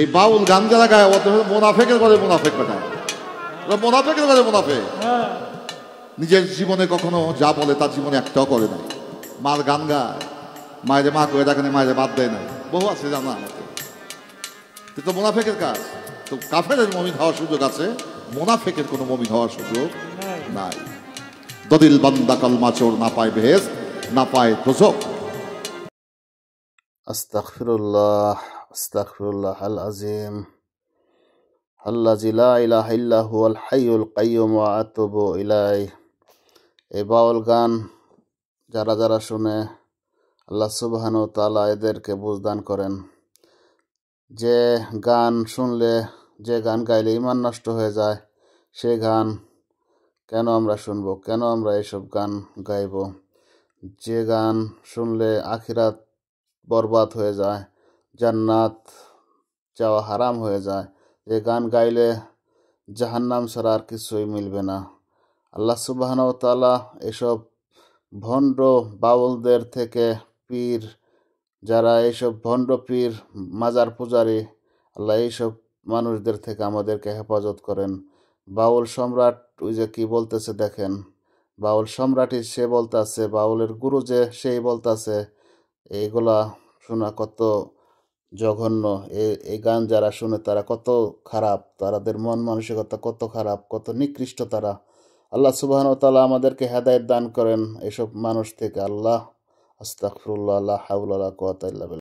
এই বাউল গান যারা গায় মোনাফেকের করে মুনাফেক বেটা, মোনাফেকের করে মুনাফেক। নিজের জীবনে কখনো যা বলে তার জীবনে একটাও করে না। মার গান গায়, মায়ের মা করে ডাকে, মায়ের বাদ দেয় না, বহু আছে জানা আমাকে। কিন্তু মুনাফেকের কাজ তো, কাফেরের মুমিন হওয়ার সুযোগ আছে, মুনাফেকের কোনো মুমিন হওয়ার সুযোগ নাই। দদিল বান্দা কালমা চোর না পায় বেহেশত, না পায় দোজখ। আস্তাগফিরুল্লাহ আস্তাগফিরুল্লাহ আল আযীম আল্লাযী লা ইলাহা ইল্লা হুয়াল হাইয়ুল কাইয়্যুম ওয়া আতুবু ইলাইহি। এই বাউল গান যারা যারা শুনে, আল্লাহ সুবহানাহু ওয়া তাআলা এদেরকে বুঝদান করেন। যে গান শুনলে, যে গান গাইলে ঈমান নষ্ট হয়ে যায়, সে গান কেন আমরা শুনবো? কেন আমরা এসব গান গাইব? যে গান শুনলে আখিরাত বরবাদ হয়ে যায়, জান্নাত যাওয়া হারাম হয়ে যায়, যে গান গাইলে জাহান্নাম ছাড়া আর কিছুই মিলবে না। আল্লাহ সুবহানাহু ওয়া তাআলা এসব ভণ্ড বাউলদের থেকে, পীর যারা এইসব ভণ্ড পীর মাজার পূজারী, আল্লাহ এইসব মানুষদের থেকে আমাদেরকে হেফাজত করেন। বাউল সম্রাট ওই যে কি বলতেছে দেখেন, বাউল সম্রাটই সে বলতেছে, বাউলের গুরু যে সেই বলতেছে, এইগুলা শোনা কত জঘন্য। এই গান যারা শুনে তারা কত খারাপ, তাদের মন মানসিকতা কত খারাপ, কত নিকৃষ্ট তারা। আল্লাহ সুবহানাহু ওয়া তাআলা আমাদেরকে হেদায়েত দান করেন এসব মানুষ থেকে। আল্লাহ আস্তাগফিরুল্লাহ, লা হাওলা ওয়ালা কুওয়াতা ইল্লা বিল্লাহ।